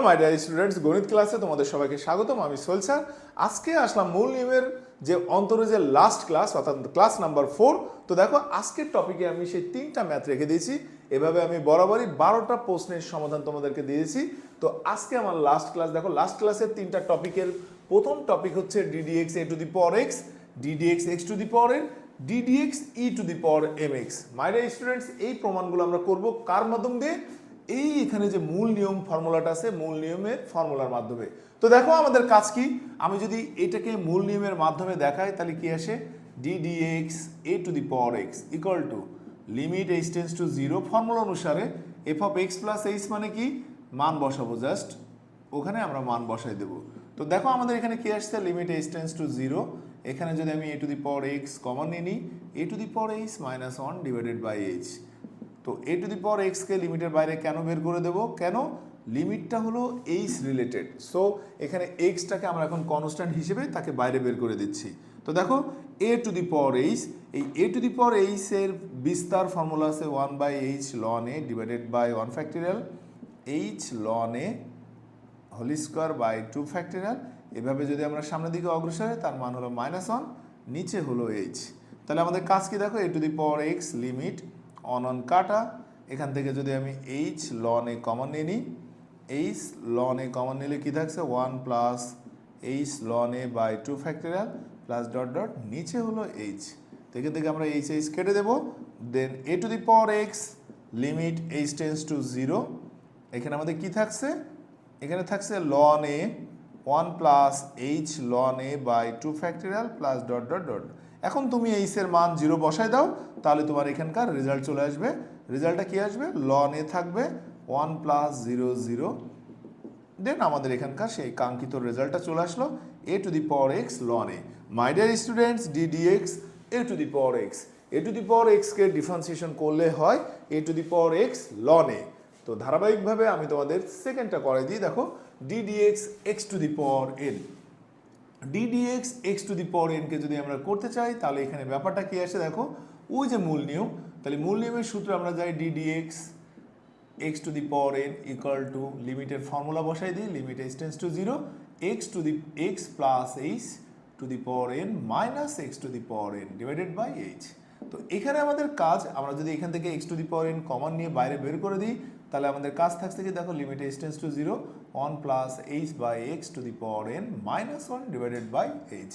My dear students, গণিত ক্লাসে তোমাদের সবাইকে স্বাগতম। আমি সোহেল স্যার। আজকে আসলাম মূল নিয়মের যে অন্তরে যে লাস্ট ক্লাস, অর্থাৎ ক্লাস নাম্বার 4। তো দেখো, আজকের টপিকে আমি সেই 3টা ম্যাথ রেখে দিয়েছি। এভাবে আমি বরাবরই 12টা প্রশ্নের সমাধান তোমাদেরকে দিয়েছি। তো আজকে আমার লাস্ট ক্লাস। দেখো, লাস্ট ক্লাসের 3টা টপিকের প্রথম টপিক হচ্ছে ddx a to the power x, ddx x to the power n, ddx e to the power mx। My dear students, এই প্রমাণগুলো আমরা করব কার মাধ্যম দিয়ে? এই এখানে যে মূল নিয়ম ফর্মুলাটা আছে, মূল নিয়মের ফর্মুলার মাধ্যমে। তো দেখো আমাদের কাজ কি, আমি যদি এটাকে মূল নিয়মের মাধ্যমে দেখাই তাহলে কি আসে? ddx a to the power x equal to limit h tends to 0 formula অনুসারে f of x plus h মানে কি? মান বসাবো, জাস্ট ওখানে আমরা মান বসাই দেব। তো দেখো আমাদের এখানে কি আসছে? Limit h tends to 0। এখানে যদি আমি a to the power x common নিই, a to the power h minus 1 divided by h। তো a to the power x কে লিমিটের বাইরে কেন বের করে দেব? কেন? লিমিটটা হলো h রিলেটেড। সো এখানে xটাকে আমরা এখন কনস্ট্যান্ট হিসেবে তাকে বাইরে বের করে দিচ্ছি। তো দেখো a to the power h, এই a to the power h এর বিস্তার ফর্মুলা আছে 1/h ln a divided by 1 factorial h ln a whole square by 2 factorial. এভাবে যদি আমরা সামনের দিকে অগ্রসর হয় তার মান হলো -1, নিচে হলো h। তাহলে আমাদের কাজ কি? দেখো a to the power x limit on কাটা, এখান থেকে যদি আমি h ln a কমন নিয়ে নিই, h ln a কমন নিলে কি থাকছে? 1 plus h ln a by 2 factorial plus dot dot নিচে হলো h। থেকে থেকে আমরা h কেটে দেবো। Then a to the power x limit h tends to 0। এখানে আমাদের কি থাকছে? এখানে থাকছে ln a 1 plus h ln a by 2 factorial plus dot dot dot. এখন তুমি h এর মান 0 বসায় দাও, তাহলে তোমার এখানকার রেজাল্ট চলে আসবে। রেজাল্টটা কি আসবে? ln a থাকবে 1 প্লাস 0 0। দেন আমাদের এখানকার সেই কাঙ্ক্ষিত রেজাল্টটা চলে আসলো, a to the power x ln a। My dear students, ddx a to the power x, a to the power x K differentiation করলে হয় a to the power x ln a। তো ধারাবাহিকভাবে আমি তোমাদের সেকেন্ডটা করে দিই। দেখো, ddx x to the power n, ddx x to the power n কে যদি আমরা করতে চাই তাহলে এখানে ব্যাপারটা কি আসে? দেখো, ওই যে মূল নিয়ম, তাহলে মূল নিয়মের সূত্রে আমরা যাই ddx x to the power n equal to লিমিটের ফর্মুলা বসাই দিই, limit h tends to 0 x to the x plus h to the power n minus x to the power n divided by h। তো এখানে আমাদের কাজ, আমরা যদি এখান থেকে x to the power n common নিয়ে বাইরে বের করে দিই তাহলে আমাদের কাজ থাকছে কি? দেখো, limit h tends to 0 1 plus h by x to the power n minus 1 divided by h।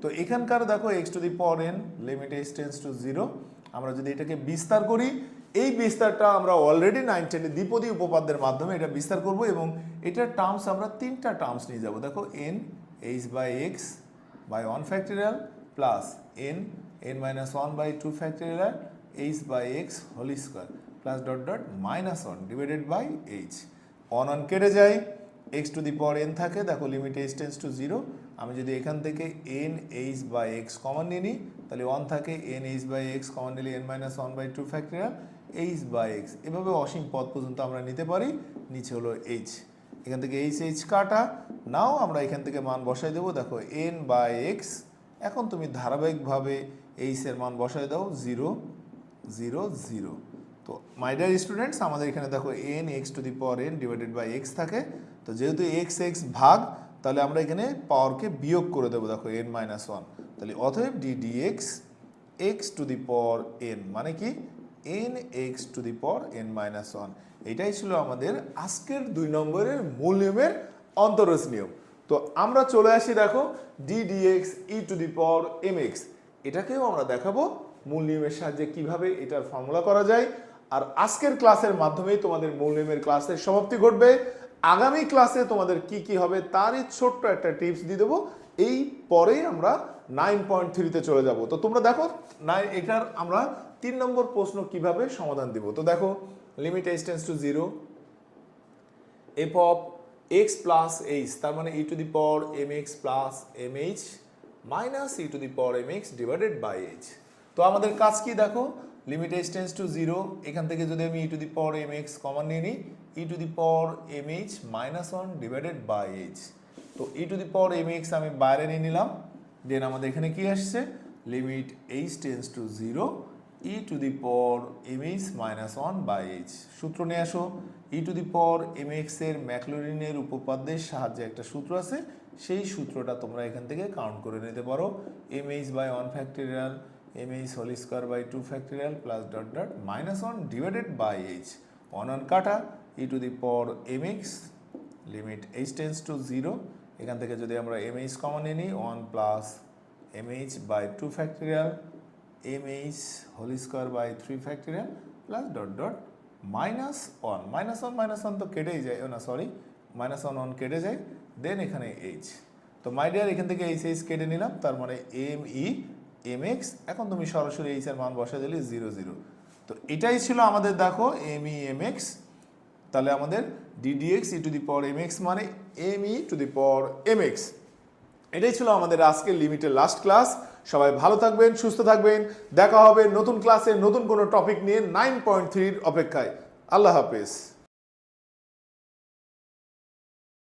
তো এখানকার দেখো x to the power n limit h tends to 0, আমরা যদি এটাকে বিস্তার করি, এই বিস্তারটা আমরা অলরেডি 9 10 দ্বিপদী উপপাদ্যের মাধ্যমে এটা বিস্তার করব এবং এটার টার্মস আমরা 3টা টার্মস নিয়ে যাব। দেখো, n h by x by 1 factorial plus n minus 1 by 2 factorial h by x whole square plus dot dot minus 1 divided by h। অন কেটে যায়, x to the power n থাকে। দেখো, লিমিট h টেন্স টু 0, আমি যদি এখান থেকে n h by x common নিয়ে নিই তাহলে 1 থাকে, n h by x common নিলে n minus 1 by 2 factorial h by x। এভাবে অসীম পদ পর্যন্ত আমরা নিতে পারি। নিচে হলো h, এখান থেকে h কাটা। নাও আমরা এখান থেকে মান বসাই দেবো। দেখো, n বাই x, এখন তুমি ধারাবাহিকভাবে h এর মান বসাই দাও 0 0 0। তো মাই ডিয়ার স্টুডেন্টস, আমাদের এখানে দেখো n x to the power n divided by x থাকে। তো যেহেতু x x ভাগ, তাহলে আমরা এখানে পাওয়ারকে বিয়োগ করে দেবো। দেখো, n মাইনাস 1, তাহলে অতএব ddx x to the power n মানে কি? n x to the power n minus 1। এটাই ছিল আমাদের আজকের 2 নম্বরের মূল নিয়মের অন্তরজ নিয়ম। তো আমরা চলে আসি, দেখো, ddx e to the power mx, এটাকেও আমরা দেখাবো মূল নিয়মের সাহায্যে কিভাবে এটার ফর্মুলা করা যায়। আর আজকের ক্লাসের মাধ্যমেই তোমাদের মূল নিয়মের ক্লাসের সমাপ্তি ঘটবে। আগামী ক্লাসে তোমাদের কি কি হবে তারই ছোট্ট একটা টিপস দিয়ে দেবো। এই পরেই আমরা 9.3-তে চলে যাব। তো তোমরা দেখো, এটার আমরা 3 নম্বর প্রশ্ন কিভাবে সমাধান দিব। তো দেখো, limit h tends to 0 f of x plus h, তার মানে e to the power mx plus mh minus e to the power mx divided by h। তো আমাদের কাজ কি? দেখো, লিমিট h টেন্স টু 0, এখান থেকে যদি আমি e to the power mx common নিয়ে নিই, e to the power mh minus 1 divided by h। তো e to the power mx আমি বাইরে নিয়ে নিলাম। দেন আমাদের এখানে কি আসছে? Limit h tends to 0 e to the power m h minus one by h. সূত্র নিয়ে আসো। ই টু দি পাওয়ার এম এক্সের ম্যাকলোরিনের উপপাদ্যের সাহায্যে একটা সূত্র আছে, সেই সূত্রটা তোমরা এখান থেকে কাউন্ট করে নিতে পারো। M H by one factorial M H whole square by two factorial plus dot dot minus one divided by H. One one কাটা, e to the power M X limit H tends to zero. এখান থেকে যদি আমরা M H common নিয়ে নিই, one plus M H by two factorial M H whole square by three factorial plus dot dot minus one. Minus one তো কেটেই যায়, না সরি, মাইনাস ওয়ান ওয়ান কেটে যায়, দেন এখানে এইচ। তো মাই ডিয়ার এখান থেকে এইচ কেটে নিলাম, তার মানে এম ই এম এক্স। এখন তুমি সরাসরি এইচ এর মান বসা দিলে জিরো জিরো। তো এটাই ছিল আমাদের, দেখো, এম ই এম এক্স। তাহলে আমাদের D D X e to the power M X মানে M e to the power M X. এটাই ছিল আমাদের আজকের লিমিটের লাস্ট ক্লাস। সবাই ভালো থাকবেন, সুস্থ থাকবেন। দেখা হবে নতুন ক্লাসে নতুন কোনো টপিক নিয়ে 9.3 অপেক্ষায়। আল্লাহ হাফেজ।